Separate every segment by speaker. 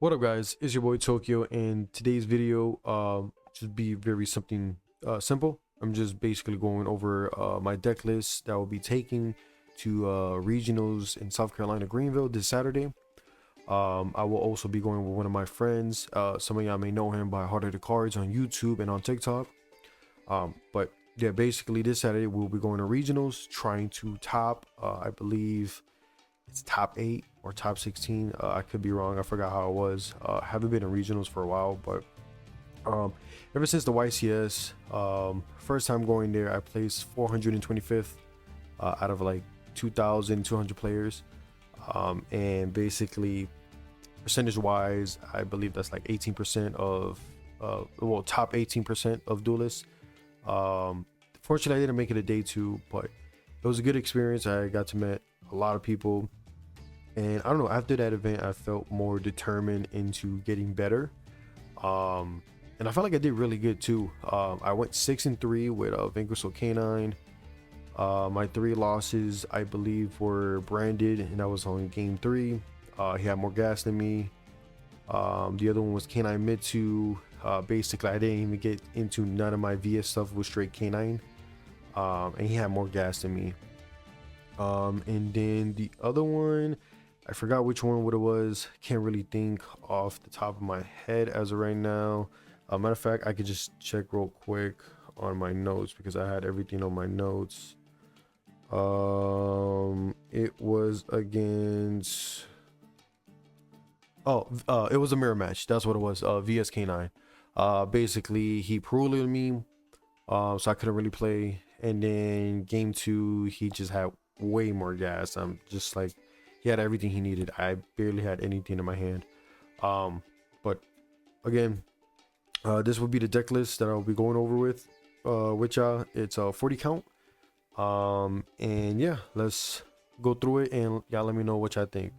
Speaker 1: What up, guys? It's your boy Tokyo, and today's video should be very something simple. I'm just basically going over my deck list that I will be taking to regionals in South Carolina, Greenville this Saturday. I will also be going with one of my friends. Some of y'all may know him by Heart of the Cards on YouTube and on TikTok. But yeah, basically this Saturday we'll be going to regionals, trying to top, I believe it's top 8 or top 16. I could be wrong. I forgot how it was. Haven't been in regionals for a while, but ever since the YCS, first time going there, I placed 425th out of like 2,200 players. And basically, percentage wise, I believe that's like 18% of, well, top 18% of duelists. Fortunately, I didn't make it a day 2, but it was a good experience. I got to meet a lot of people. And I don't know, after that event, I felt more determined into getting better. And I felt like I did really good too. I went 6-3 with Vanquish Canine. My 3 losses, I believe, were branded, and I was on game 3. He had more gas than me. The other one was Canine Mitsu. Basically, I didn't even get into none of my VS stuff with straight Canine. And he had more gas than me. And then the other one, I forgot which one what it was. Can't really think off the top of my head as of right now. Matter of fact, I could just check real quick on my notes because I had everything on my notes. It was against, it was a mirror match. That's what it was. VSK9. Basically he proled me, so I couldn't really play. And then game 2, he just had way more gas. I'm just like, he had everything he needed. I barely had anything in my hand. But again, this will be the deck list that I'll be going over with y'all. It's a 40 count. And yeah, let's go through it and y'all let me know what y'all think.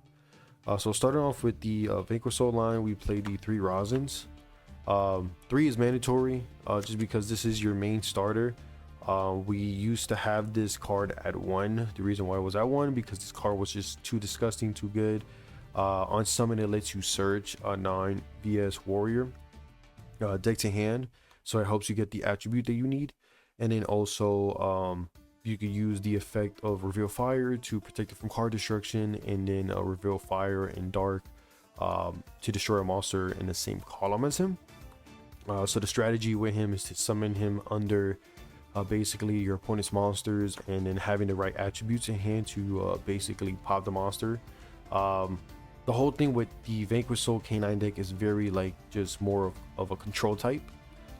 Speaker 1: So starting off with the Vanquish line, we play the 3 Rosins. 3 is mandatory, just because this is your main starter. We used to have this card at 1. The reason why it was at 1 because this card was just too disgusting, too good. On summon, it lets you search a 9 VS warrior deck to hand, so it helps you get the attribute that you need. And then also you could use the effect of reveal fire to protect it from card destruction, and then reveal fire and dark to destroy a monster in the same column as him. So the strategy with him is to summon him under basically your opponent's monsters, and then having the right attributes in hand to basically pop the monster. The whole thing with the Vanquish Soul Canine deck is very like just more of a control type.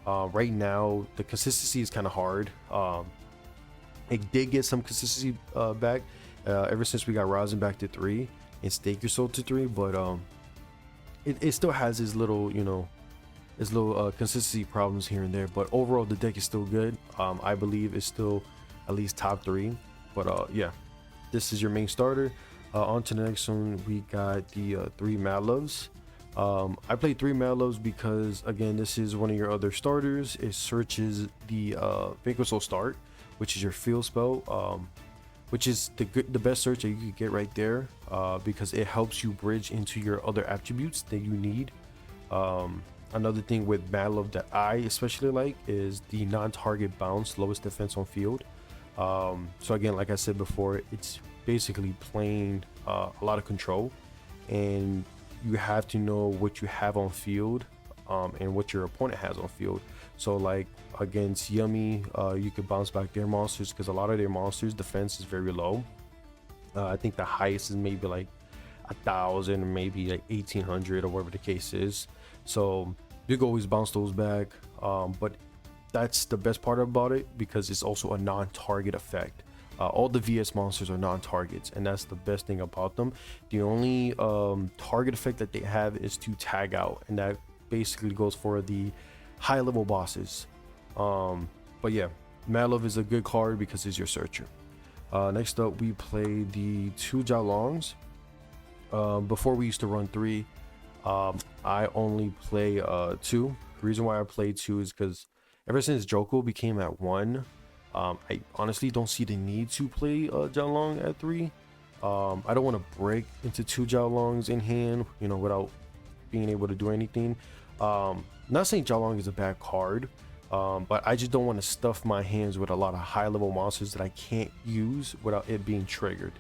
Speaker 1: Right now the consistency is kind of hard. It did get some consistency back ever since we got Rosin back to 3 and Stake Your Soul to 3, but it still has its little, you know, its little consistency problems here and there. But overall the deck is still good. I believe it's still at least top 3. But yeah, this is your main starter. On to the next one, we got the 3 Mad Loves. I played 3 Mad Loves because, again, this is one of your other starters. It searches the Vanquish Soul Start, which is your field spell, which is the best search that you could get right there, because it helps you bridge into your other attributes that you need. Another thing with Mad Love that I especially like is the non-target bounce, lowest defense on field. So again, like I said before, it's basically playing a lot of control, and you have to know what you have on field and what your opponent has on field. So like against Yummy, you could bounce back their monsters because a lot of their monsters defense is very low. I think the highest is maybe like 1,000 or maybe like 1,800 or whatever the case is. So you can always bounce those back, but that's the best part about it because it's also a non-target effect. All the VS monsters are non-targets, and that's the best thing about them. The only target effect that they have is to tag out, and that basically goes for the high level bosses. But yeah, Mad Love is a good card because it's your searcher. Next up, we play the 2 Jialongs. Before we used to run 3. I only play 2. The reason why I play 2 is because ever since Joko became at 1, I honestly don't see the need to play Jialong at 3. I don't want to break into 2 Jialongs in hand, you know, without being able to do anything. Not saying Jialong is a bad card, but I just don't want to stuff my hands with a lot of high level monsters that I can't use without it being triggered.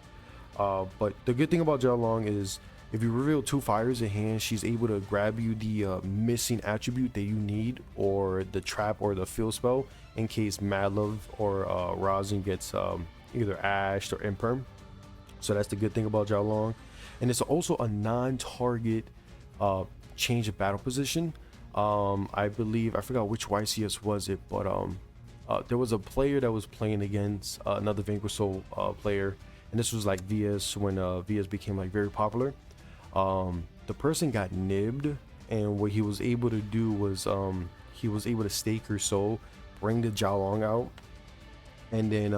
Speaker 1: But the good thing about Jialong is if you reveal 2 fires in hand, she's able to grab you the missing attribute that you need, or the trap or the field spell, in case Mad Love or Rosin gets either ashed or imperm. So that's the good thing about Jialong. And it's also a non-target change of battle position. I believe, I forgot which YCS was it, but there was a player that was playing against another Vanquish Soul player, and this was like VS, when VS became like very popular. The person got nibbed, and what he was able to do was he was able to stake her soul, bring the Jialong out, and then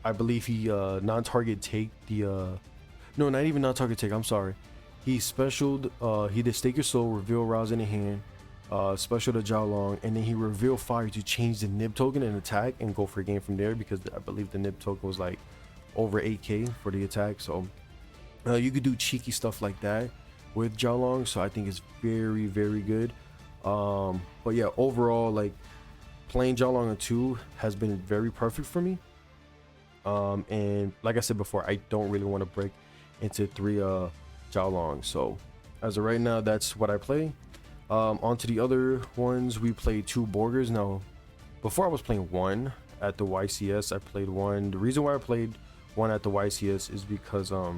Speaker 1: I believe he non-target take the no, not even non-target take, I'm sorry. He specialed, he did stake your soul, reveal Rosin in hand, special the Jialong, and then he revealed fire to change the nib token and attack and go for a game from there, because I believe the nib token was like over 8k for the attack. So you could do cheeky stuff like that with Jialong, so I think it's very, very good. But yeah, overall, like, playing Jialong on 2 has been very perfect for me. And like I said before, I don't really want to break into 3 Jialong. So as of right now, that's what I play. On to the other ones. We played 2 Borgers. Now, before I was playing 1 at the YCS, I played 1. The reason why I played 1 at the YCS is because I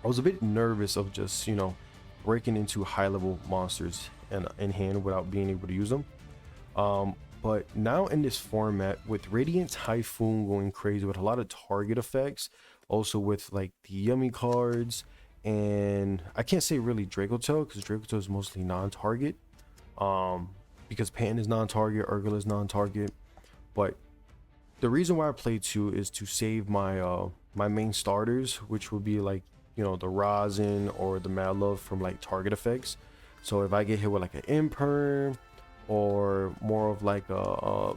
Speaker 1: was a bit nervous of just, you know, breaking into high level monsters in hand without being able to use them. But now in this format, with Radiant Typhoon going crazy with a lot of target effects, also with like the yummy cards, and I can't say really Dracotail, because Dracotail is mostly non-target, because Pan is non-target, Urgula is non-target. But the reason why I play 2 is to save my my main starters, which would be like, you know, the Rosin or the Mad Love, from like target effects. So if I get hit with like an Imperm, or more of like a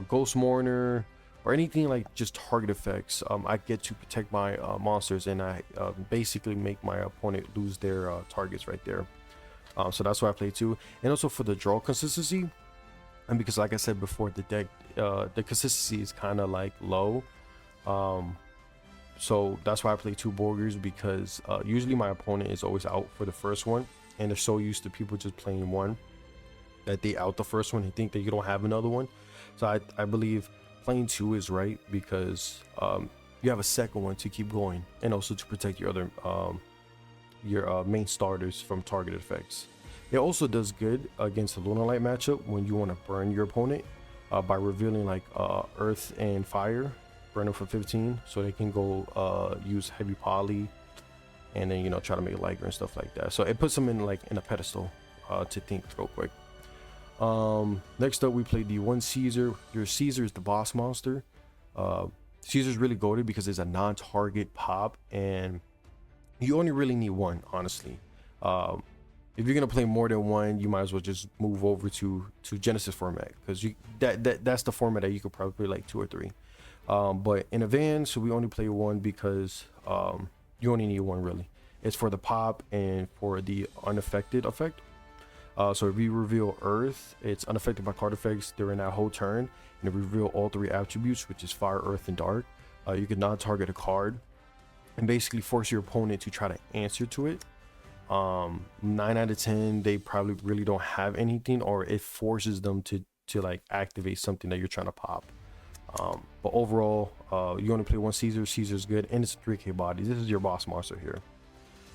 Speaker 1: Ghost Mourner, or anything like just target effects, I get to protect my monsters, and I basically make my opponent lose their targets right there. So that's why I play 2. And also for the draw consistency, and because like I said before, the deck, the consistency is kind of like low. So that's why I play 2 Borgers, because usually my opponent is always out for the first one, and they're so used to people just playing 1 that they out the first one and think that you don't have another one. So I believe playing 2 is right, because you have a second one to keep going, and also to protect your other main starters from target effects. It also does good against the Lunar Light matchup when you want to burn your opponent by revealing like Earth and Fire, burn them for 15, so they can go use heavy poly, and then, you know, try to make lighter and stuff like that. So it puts them in like in a pedestal to think real quick. Next up, we played the 1 Caesar. Your Caesar is the boss monster. Caesar's really goated because it's a non-target pop, and you only really need 1, honestly. If you're gonna play more than 1, you might as well just move over to Genesis format, because that's the format that you could probably play like 2 or 3. But in Advance, so we only play 1 because you only need 1 really. It's for the pop and for the unaffected effect. So if we reveal Earth, it's unaffected by card effects during that whole turn, and if we reveal all 3 attributes, which is Fire, Earth, and Dark, you can not target a card and basically force your opponent to try to answer to it. 9 out of 10, they probably really don't have anything, or it forces them to like activate something that you're trying to pop. But overall, you only play 1 Caesar. Caesar's good, and it's a 3k body. This is your boss monster here.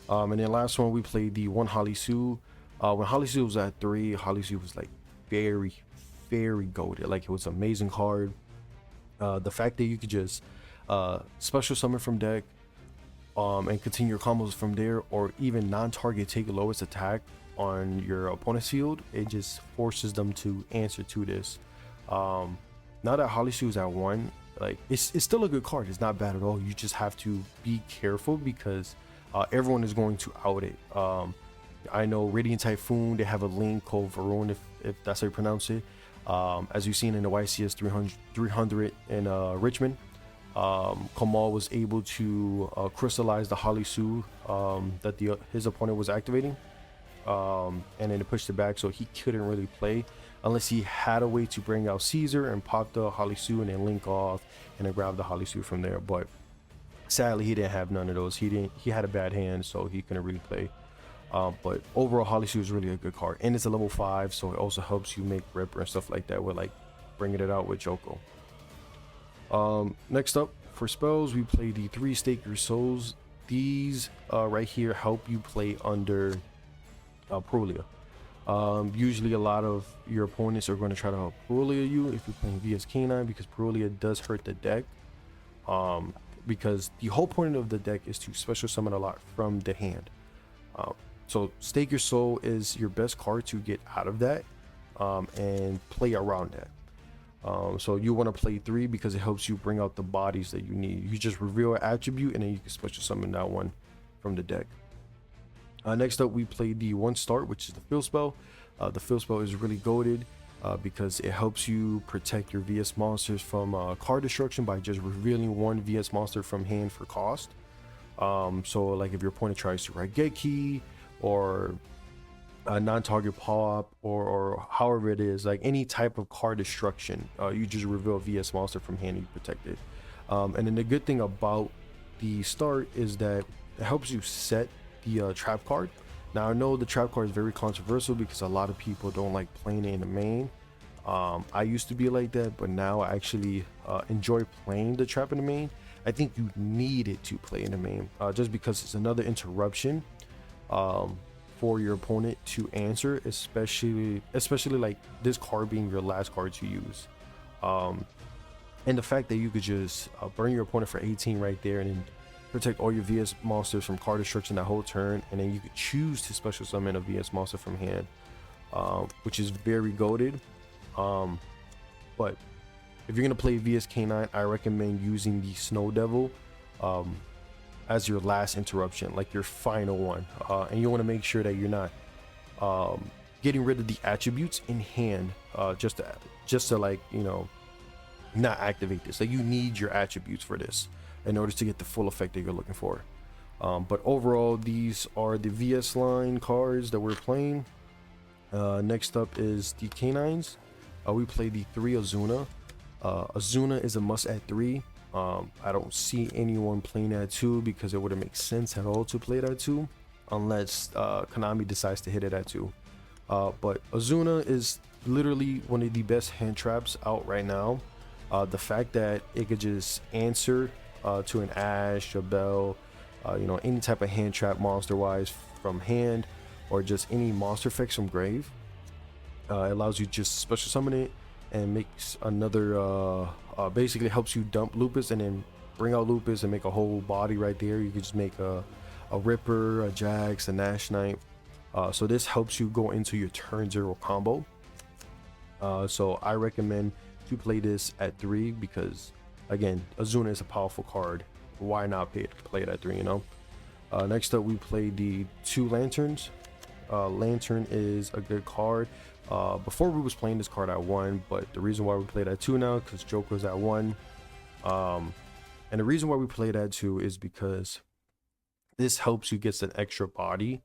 Speaker 1: And then last one, we played the 1 Halisu. When Halisu was at 3, Halisu was like very, very goated. Like, it was an amazing card. The fact that you could just special summon from deck, and continue your combos from there, or even non-target take lowest attack on your opponent's field, it just forces them to answer to this. Now that Halisu is at 1, like, it's still a good card. It's not bad at all. You just have to be careful, because everyone is going to out it. I know Radiant Typhoon, they have a link called Varun, if that's how you pronounce it. As you've seen in the YCS 300 in Richmond, Kamal was able to crystallize the Holly Sue that his opponent was activating, and then it pushed it back, so he couldn't really play unless he had a way to bring out Caesar and pop the Holly Sue and then link off and then grab the Holly Sue from there. But sadly, he didn't have none of those. He had a bad hand, so he couldn't really play. But overall, Holly Sue is really a good card, and it's a level 5, so it also helps you make Ripper and stuff like that with like bringing it out with Joko. Next up for spells, we play the 3 Stake Your Souls. These right here help you play under Prolia. Usually a lot of your opponents are going to try to help Prolia you if you're playing VS K9, because Prolia does hurt the deck. Because the whole point of the deck is to special summon a lot from the hand. So Stake Your Soul is your best card to get out of that and play around that. So you want to play 3 because it helps you bring out the bodies that you need. You just reveal an attribute and then you can special summon that one from the deck. Next up, we play the 1 Start, which is the Field Spell. The Field Spell is really goated because it helps you protect your VS monsters from card destruction by just revealing 1 VS monster from hand for cost. So like if your opponent tries to Raigeki or a non-target pop or however it is, like any type of card destruction, you just reveal VS monster from hand and you protect it. And then the good thing about the Start is that it helps you set the trap card. Now I know the trap card is very controversial because a lot of people don't like playing it in the main. I used to be like that, but now I actually enjoy playing the trap in the main. I think you need it to play in the main just because it's another interruption for your opponent to answer, especially like this card being your last card to use. And the fact that you could just burn your opponent for 18 right there and then protect all your VS monsters from card destruction that whole turn, and then you could choose to special summon a VS monster from hand, which is very goated. But if you're gonna play VS K9, I recommend using the Snow Devil as your last interruption, like your final one, and you want to make sure that you're not getting rid of the attributes in hand just to like, you know, not activate this. Like you need your attributes for this in order to get the full effect that you're looking for. But overall, these are the VS line cards that we're playing. Next up is the K9s. We play the 3 Azuna. Azuna is a must at 3. I don't see anyone playing at 2 because it wouldn't make sense at all to play it at 2 unless Konami decides to hit it at 2. But Azuna is literally one of the best hand traps out right now. The fact that it could just answer to an Ash, a Bell, you know, any type of hand trap monster wise from hand, or just any monster effects from grave. It allows you just special summon it and makes another basically helps you dump Lupus and then bring out Lupus and make a whole body right there. You could just make a Ripper, a Jax, a Nash Knight. So this helps you go into your turn 0 combo. So I recommend to play this at 3 because again, Azuna is a powerful card. Why not play it at 3, you know? Next up, we play the 2 Lanterns. Lantern is a good card. Before we was playing this card at 1, but the reason why we played at 2 now because Joker's at 1. And the reason why we played at 2 is because this helps you get an extra body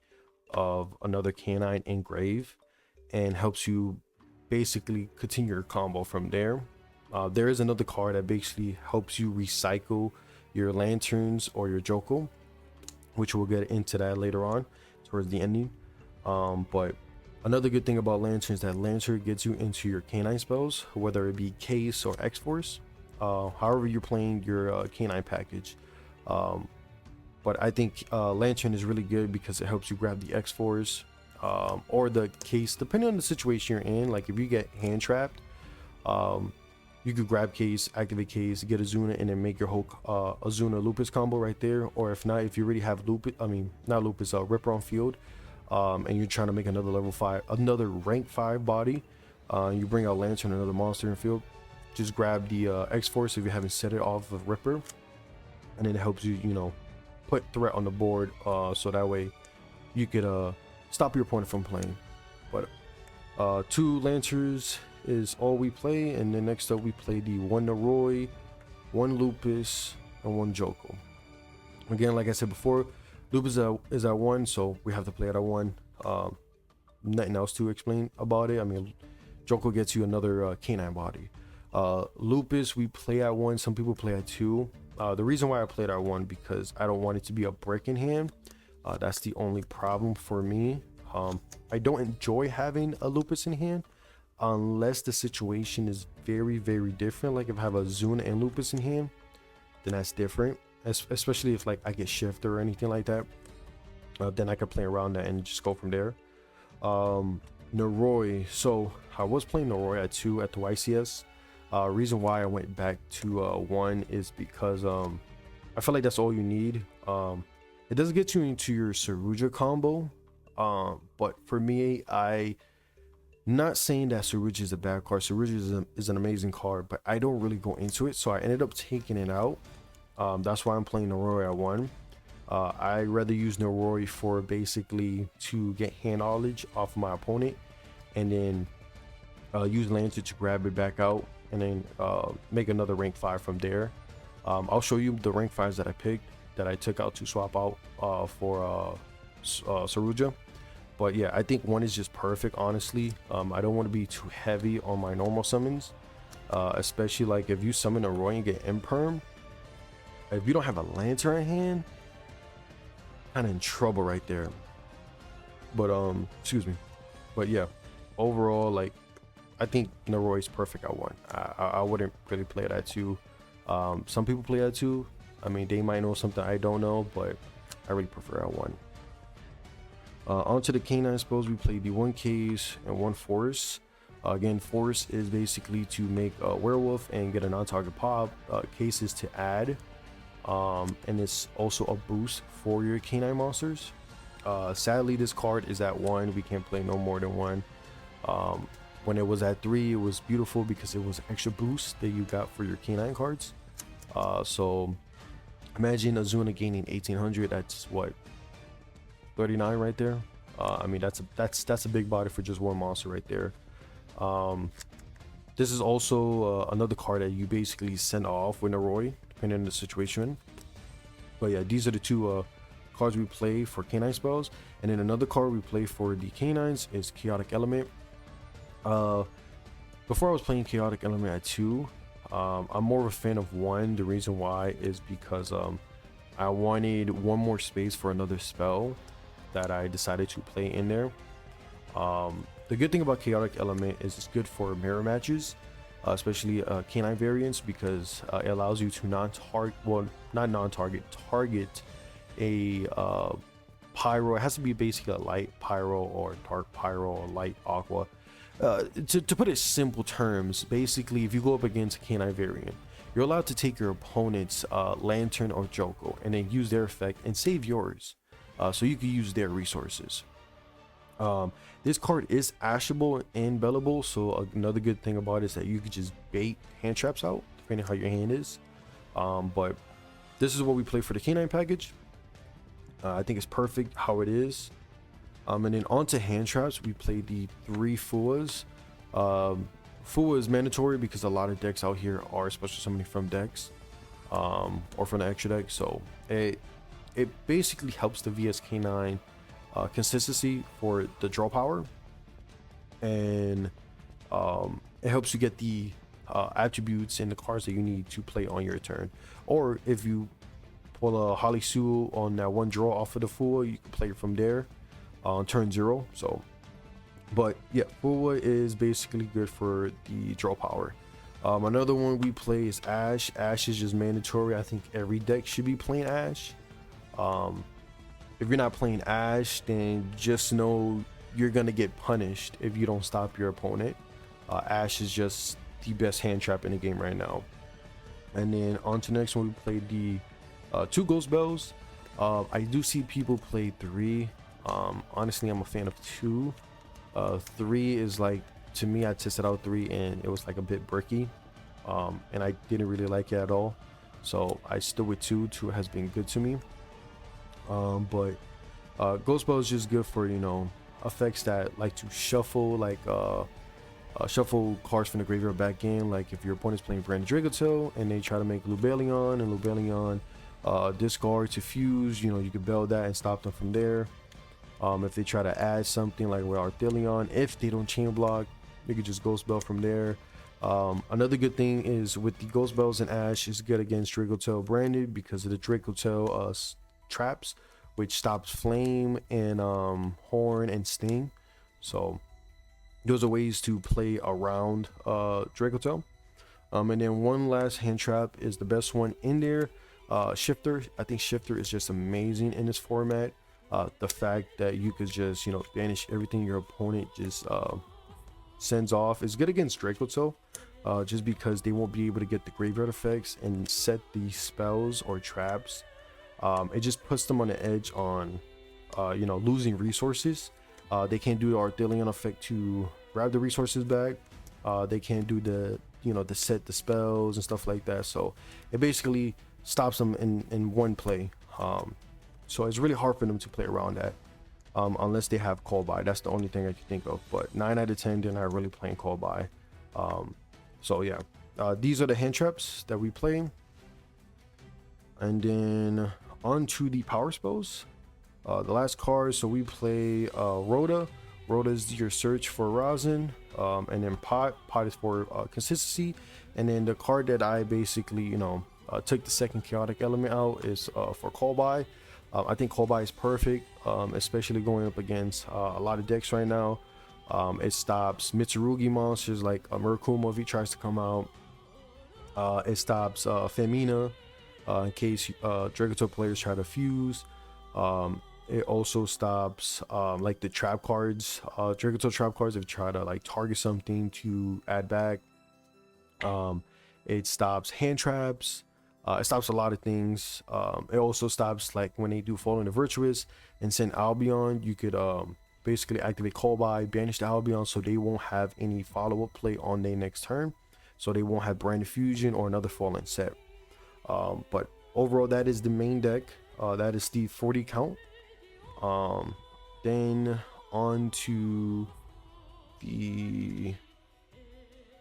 Speaker 1: of another K9 engrave and helps you basically continue your combo from there. There is another card that basically helps you recycle your Lanterns or your Joko, which we'll get into that later on towards the ending. But another good thing about Lantern is that Lantern gets you into your K9 spells, whether it be Case or X-Force, however you're playing your K9 package. But I think Lantern is really good because it helps you grab the X-Force or the Case, depending on the situation you're in. Like if you get hand trapped, you could grab Case, activate Case, get Azuna, and then make your whole Azuna Lupus combo right there. Or if not, if you already have Lupus, not Lupus, Ripper on field, and you're trying to make another level 5, another rank 5 body, you bring out Lantern, another monster in field, just grab the X-Force if you haven't set it off of Ripper, and then it helps you, you know, put threat on the board, so that way you could stop your opponent from playing. But 2 Lanterns is all we play, and then next up we play the 1 Noroi. one Lupus, and one Joko. Again, like I said before, Lupus is at 1, so we have to play it at 1. Nothing else to explain about it. I mean, Joko gets you another canine body. Lupus we play at 1. Some people play at 2. The reason why I played at 1 because I don't want it to be a brick in hand. That's the only problem for me. I don't enjoy having a Lupus in hand unless the situation is very, very different. Like if I have a Zuna and Lupus in hand, then that's different. Especially if like I get shifter or anything like that. Then I could play around that and just go from there. Noroi. So I was playing Noroi at 2 at the YCS. Reason why I went back to 1 is because I feel like that's all you need. It doesn't get you into your Saruja combo, but for me, not saying that Saruja is a bad card. Saruja is an amazing card, but I don't really go into it, so I ended up taking it out. That's why I'm playing Noroi at 1. I rather use Noroi for basically to get hand knowledge off of my opponent, and then use Lantern to grab it back out, and then make another rank 5 from there. I'll show you the rank 5s that I picked, that I took out to swap out for Saruja. But yeah, I think 1 is just perfect, honestly. I don't want to be too heavy on my normal summons, especially like if you summon a Roy and get Imperm. If you don't have a Lantern in hand, kind of in trouble right there. But excuse me. But yeah, overall, like I think Noroi is perfect at 1. I wouldn't really play it at 2. Some people play at 2. I mean, they might know something I don't know, but I really prefer at 1. Onto the canine spells, we play the 1 case and 1 force. Again, force is basically to make a werewolf and get a non-target pop. Case is to add, and it's also a boost for your canine monsters. Sadly, this card is at 1. We can't play no more than 1. When it was at 3, it was beautiful because it was extra boost that you got for your canine cards. So imagine Azuna gaining 1800. That's what, 39 right there. I mean, that's a big body for just 1 monster right there. This is also another card that you basically send off with Noroi, depending on the situation. But yeah, these are the 2 cards we play for canine spells. And then another card we play for the canines is Chaotic Element. Before I was playing Chaotic Element at 2, I'm more of a fan of 1. The reason why is because I wanted 1 more space for another spell that I decided to play in there. The good thing about Chaotic Element is it's good for mirror matches, especially canine variants, because it allows you to target a pyro. It has to be basically a light pyro or dark pyro or light aqua. To put it simple terms, basically if you go up against a canine variant, you're allowed to take your opponent's Lantern or Joko and then use their effect and save yours, so you can use their resources. This card is ashable and bellable, so another good thing about it is that you could just bait hand traps out depending how your hand is. But this is what we play for the canine package. I think it's perfect how it is. And then onto hand traps, we play the 3 Fuas. Fua is mandatory because a lot of decks out here are special summoning from decks, or from the extra deck. So it basically helps the VSK9 consistency for the draw power, and it helps you get the attributes and the cards that you need to play on your turn. Or if you pull a Holly Sue on that 1 draw off of the Fua, you can play it from there on turn 0. So, but yeah, Fua is basically good for the draw power. Another one we play is Ash. Ash is just mandatory. I think every deck should be playing Ash. If you're not playing Ash, then just know you're gonna get punished if you don't stop your opponent. Ash is just the best hand trap in the game right now. And then on to the next one, we play the 2 Ghost Bells. I do see people play 3. Honestly, I'm a fan of 2. 3 is like, to me, I tested out 3 and it was like a bit bricky, and I didn't really like it at all, so I still with 2. 2 has been good to me. But Ghost Bell is just good for, you know, effects that like to shuffle, like shuffle cards from the graveyard back in. Like if your opponent's playing Branded Dragotail and they try to make Lubellion, and Lubellion discard to fuse, you know, you could build that and stop them from there. If they try to add something like with Artileon, if they don't chain block, you could just Ghost Bell from there. Another good thing is with the Ghost Bells and Ash is good against Dragotail Branded because of the Dragotail traps, which stops Flame and Horn and Sting. So those are ways to play around Dragotail. And then one last hand trap is the best one in there. Shifter. I think Shifter is just amazing in this format. The fact that you could just, you know, banish everything your opponent just sends off is good against Dracotail, just because they won't be able to get the graveyard effects and set the spells or traps. It just puts them on the edge on, you know, losing resources. They can't do the Artileon effect to grab the resources back. They can't do the, you know, the set the spells and stuff like that. So it basically stops them in one play. So it's really hard for them to play around that, unless they have call by. That's the only thing I can think of. But 9 out of 10, they're not really playing call by. So yeah, these are the hand traps that we play. And then on to the power spells. The last card, so we play Rhoda. Rhoda is your search for rosin, and then Pot is for consistency. And then the card that I basically, you know, took the second chaotic element out is for call by. I think call by is perfect, especially going up against a lot of decks right now. It stops Mitsurugi monsters like Murakumo if he tries to come out. It stops Femina in case Dragotail players try to fuse. It also stops like the trap cards, Dragotail trap cards if you try to like target something to add back. It stops hand traps. It stops a lot of things. It also stops like when they do Fall into Virtuous and send Albion, you could basically activate call by, banish the Albion so they won't have any follow-up play on their next turn. So they won't have Branded Fusion or another Fallen set. But overall, that is the main deck. That is the 40 count. Then on to the...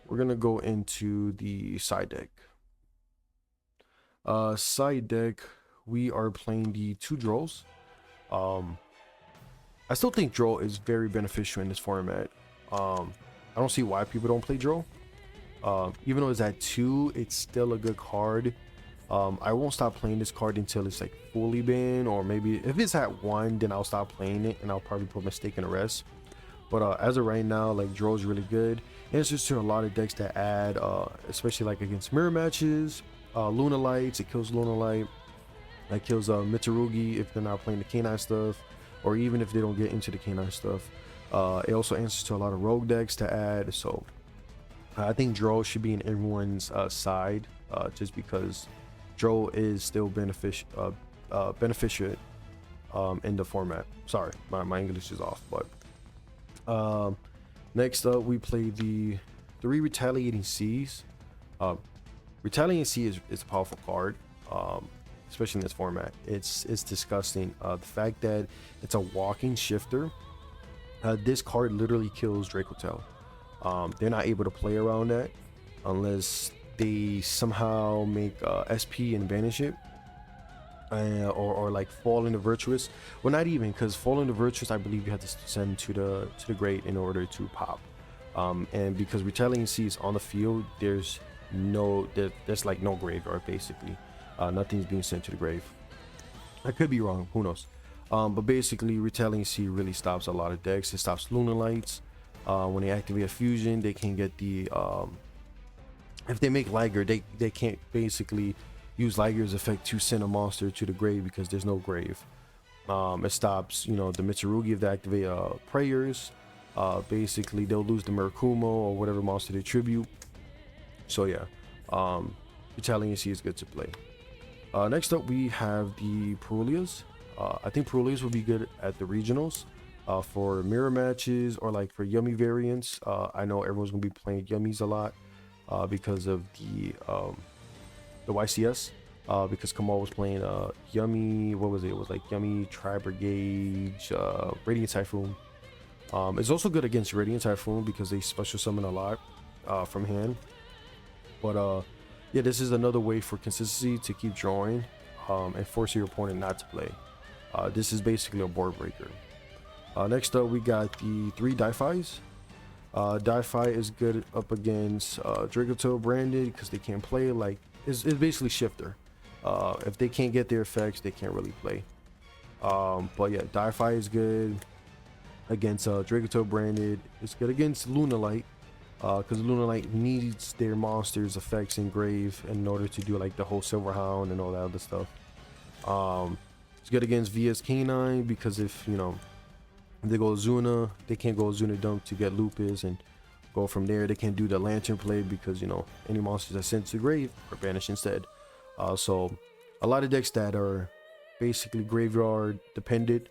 Speaker 1: We're gonna go into the side deck. Side deck, we are playing the 2 draws. I still think draw is very beneficial in this format. I don't see why people don't play draw. Even though it's at 2, it's still a good card. I won't stop playing this card until it's like fully banned, or maybe if it's at 1, then I'll stop playing it and I'll probably put Mistake in the rest. But as of right now, like draw is really good. And it's just to a lot of decks that add, especially like against mirror matches. Luna Lights, it kills Luna Light. That kills Mitsurugi if they're not playing the K9 stuff, or even if they don't get into the K9 stuff. It also answers to a lot of rogue decks to add. So I think draw should be in everyone's side, just because draw is still beneficial in the format. Sorry, my English is off. But next up, we play the 3 Retaliating Seas. Retaliating Sea is a powerful card, especially in this format. It's disgusting. The fact that it's a walking shifter. This card literally kills Dracotail. They're not able to play around that unless they somehow make SP and banish it, or like Fall into Virtuous. Well, not even, because Fall into Virtuous, I believe you have to send to the grave in order to pop. And because Retaliating Sea is on the field, there's like no graveyard basically. Nothing's being sent to the grave. I could be wrong, who knows. But basically Retaliating Sea really stops a lot of decks. It stops Luna Lights. When they activate a fusion, they can get the if they make Liger, they can't basically use Liger's effect to send a monster to the grave because there's no grave. It stops, you know, the Mitsurugi if they activate prayers. Basically they'll lose the Murakumo or whatever monster they tribute. So yeah, Retaliating Sea is good to play. Next up, we have the Perulias. I think Perulias will be good at the regionals, for mirror matches or like for Yummy variants. I know everyone's gonna be playing Yummies a lot because of the YCS. Because Kamal was playing Yummy. What was it? It was like Yummy, Tri Brigade, Radiant Typhoon. It's also good against Radiant Typhoon because they special summon a lot from hand. But yeah, this is another way for consistency to keep drawing and force your opponent not to play. This is basically a board breaker. Next up, we got the 3 Difis. Difi is good up against Dracoto branded because they can't play. Like it's basically shifter. If they can't get their effects, they can't really play. But yeah, Difi is good against Dracoto branded. It's good against Lunalight because Lunalight needs their monsters effects in grave in order to do like the whole Silver Hound and all that other stuff. It's good against VS Canine because if you know they go Zuna, they can't go Zuna Dunk to get Lupus and go from there. They can't do the Lantern play because you know any monsters that sent to grave are banished instead. So a lot of decks that are basically graveyard dependent,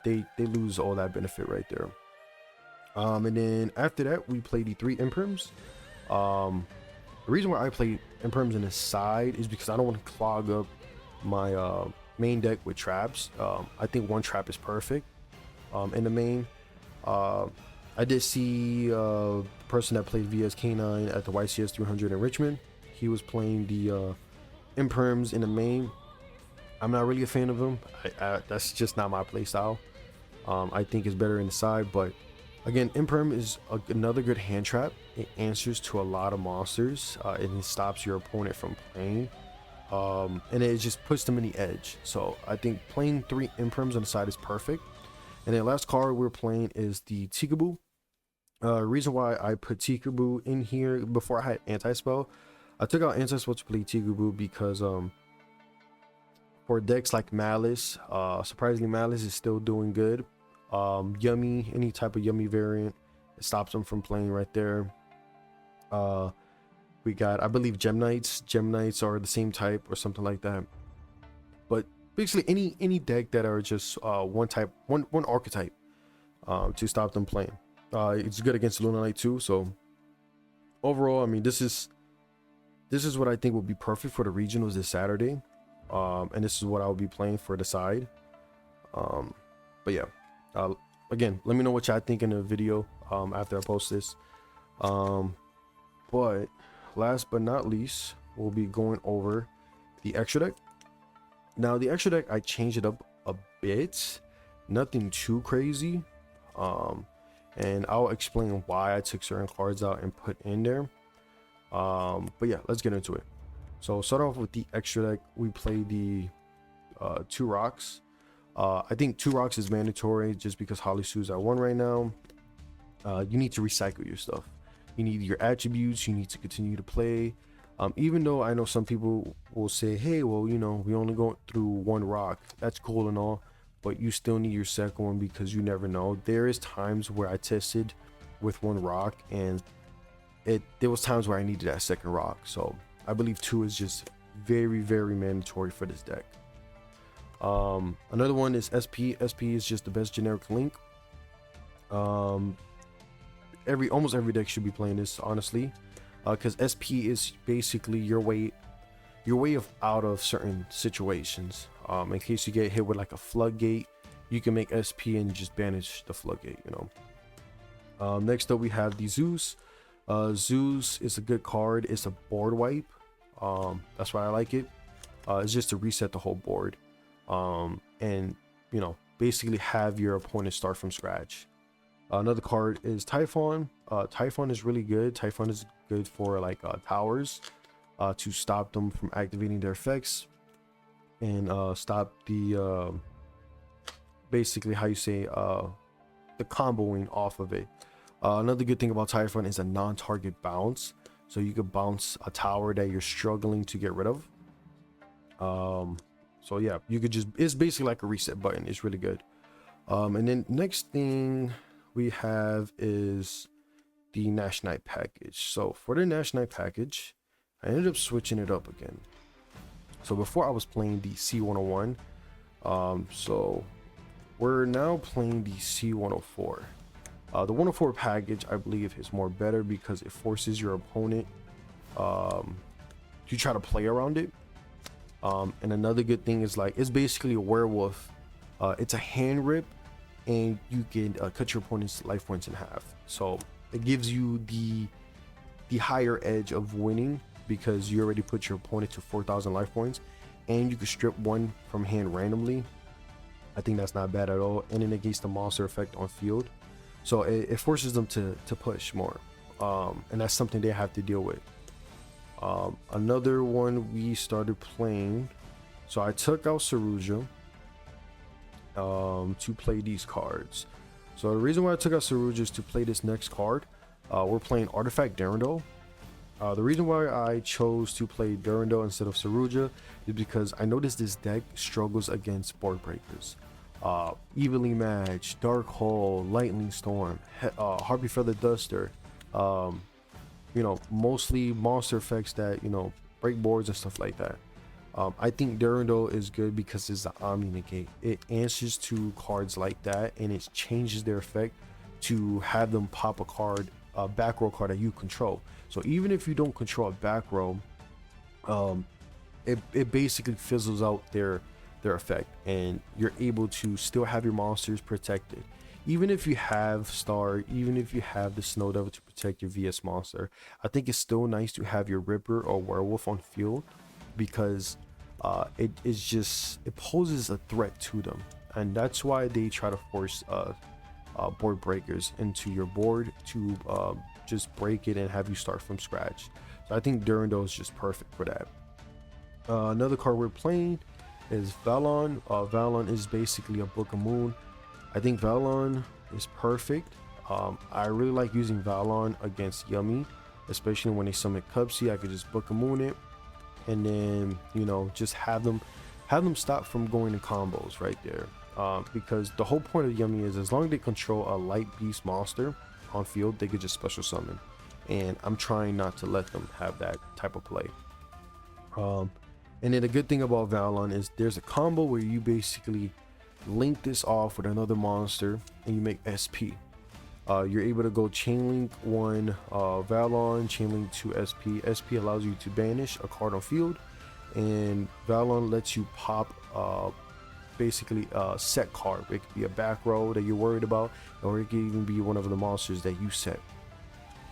Speaker 1: they lose all that benefit right there. And then after that, we play the 3 Imperms. The reason why I play Imperms in the side is because I don't want to clog up my main deck with traps. I think 1 trap is perfect in the main. I did see the person that played VS K9 at the YCS 300 in Richmond. He was playing the Imperms in the main. I'm not really a fan of them. That's just not my play style. I think it's better in the side, but again, Imperm is another good hand trap. It answers to a lot of monsters and it stops your opponent from playing. And it just puts them in the edge. So I think playing 3 Imperms on the side is perfect. And the last card we're playing is the Tikaboo. Reason why I put Tikaboo in here before I had Anti-Spell. I took out Anti-Spell to play Tikaboo because for decks like Malice, surprisingly Malice is still doing good. Yummy, any type of Yummy variant, it stops them from playing right there. We got, I believe, Gem Knights. Gem Knights are the same type or something like that. But basically any deck that are just one archetype to stop them playing. It's good against Lunalight too. So overall, I mean, this is what I think will be perfect for the regionals this Saturday. And this is what I'll be playing for the side. But yeah, again, let me know what y'all think in the video after I post this. But last but not least, we'll be going over the extra deck. Now the extra deck, I changed it up a bit, nothing too crazy, and I'll explain why I took certain cards out and put in there. But yeah, let's get into it. So start off with the extra deck. We play the 2 rocks. I think 2 rocks is mandatory just because Holly Sue's at 1 right now. You need to recycle your stuff. You need your attributes. You need to continue to play. Even though I know some people will say, hey, well, you know, we only go through 1 rock. That's cool and all, but you still need your second one because you never know. There is times where I tested with 1 rock and there was times where I needed that second rock. So I believe 2 is just very, very mandatory for this deck. Another one is SP. SP is just the best generic link. Almost every deck should be playing this, honestly, because SP is basically your way of out of certain situations. In case you get hit with like a floodgate, you can make SP and just banish the floodgate, you know. Next up we have the Zeus. Zeus is a good card. It's a board wipe. That's why I like it. It's just to reset the whole board, and you know, basically have your opponent start from scratch. Another card is Typhon. Typhon is really good. Typhon is good for like towers, to stop them from activating their effects and stop the basically, how you say, the comboing off of it. Another good thing about Typhon is a non-target bounce, so you could bounce a tower that you're struggling to get rid of. So yeah, you could just, it's basically like a reset button. It's really good. And then next thing we have is the Nash Knight package. So for the Nash Knight package, I ended up switching it up again. So before I was playing the C101, so we're now playing the C104. The 104 package, I believe, is more better because it forces your opponent to try to play around it. And another good thing is, like, it's basically a werewolf. It's a hand rip and you can cut your opponent's life points in half. So it gives you the higher edge of winning because you already put your opponent to 4,000 life points, and you can strip one from hand randomly. I think that's not bad at all, and it negates the monster effect on field, so it forces them to push more, and that's something they have to deal with. Another one we started playing, so I took out Saruja to play these cards. So the reason why I took out Saruja is to play this next card. We're playing Artifact Durendal. The reason why I chose to play Durendal instead of Saruja is because I noticed this deck struggles against board breakers. Evenly Matched, Dark Hole, Lightning Storm, Harpy Feather Duster, you know, mostly monster effects that, you know, break boards and stuff like that. I think Durendal is good because it's the Omni Negate. It answers to cards like that, and it changes their effect to have them pop a card, a back row card that you control. So even if you don't control a back row, it basically fizzles out their effect, and you're able to still have your monsters protected. Even if you have Star, even if you have the Snow Devil to protect your VS monster, I think it's still nice to have your Ripper or Werewolf on field, because it poses a threat to them, and that's why they try to force board breakers into your board to just break it and have you start from scratch. So I think Durendal is just perfect for that. Another card we're playing is Valon. Valon is basically a Book of Moon. I think Valon is perfect. I really like using Valon against Yummy, especially when they summon Cubsy. I could just Book of Moon it, and then, you know, just have them stop from going to combos right there. Because the whole point of Yummy is, as long as they control a light beast monster on field, they could just special summon, and I'm trying not to let them have that type of play. And then the good thing about Valon is there's a combo where you basically link this off with another monster and you make SP. You're able to go chain link one Valon, chain link 2 SP. SP allows you to banish a card on field, and Valon lets you pop basically a set card. It could be a back row that you're worried about, or it could even be one of the monsters that you set.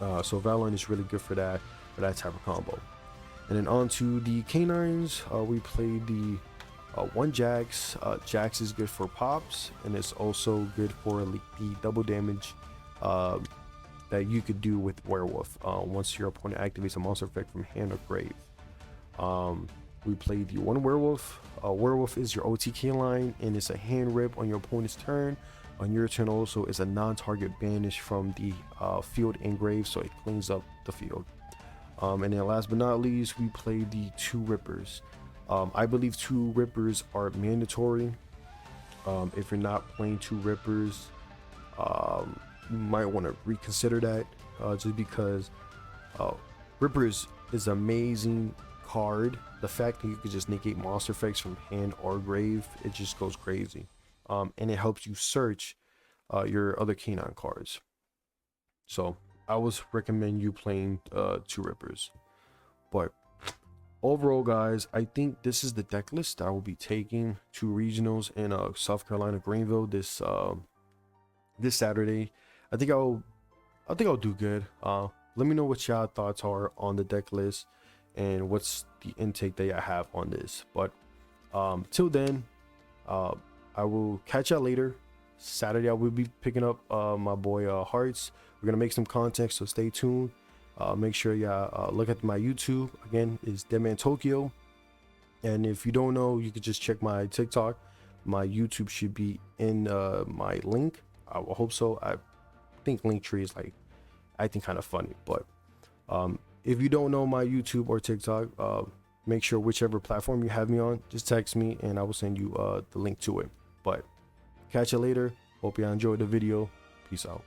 Speaker 1: So Valon is really good for that type of combo. And then on to the canines, we played the one Jax. Jax is good for pops, and it's also good for the double damage that you could do with Werewolf once your opponent activates a monster effect from hand or grave. We played the one Werewolf. Werewolf is your OTK line, and it's a hand rip on your opponent's turn. On your turn also, it's a non-target banish from the field and grave, so it cleans up the field. And then last but not least, we played the 2 Rippers. I believe 2 Rippers are mandatory. If you're not playing 2 Rippers, you might want to reconsider that, just because Rippers is an amazing card. The fact that you could just negate monster effects from hand or grave, it just goes crazy. And it helps you search your other canine cards. So I would recommend you playing 2 Rippers. But overall, guys, I think this is the deck list I will be taking to regionals in South Carolina, Greenville this Saturday. I think I'll do good. Let me know what y'all thoughts are on the deck list and what's the intake that I have on this. But till then, I will catch y'all later. Saturday I will be picking up my boy Hearts. We're gonna make some content, so stay tuned. Make sure y'all look at my YouTube. Again, it's Deadman Tokyo. And if you don't know, you can just check my TikTok. My YouTube should be in my link. I will hope so. I think Linktree is like acting kind of funny, but if you don't know my YouTube or TikTok, make sure whichever platform you have me on, just text me and I will send you the link to it. But catch you later. Hope you enjoyed the video. Peace out.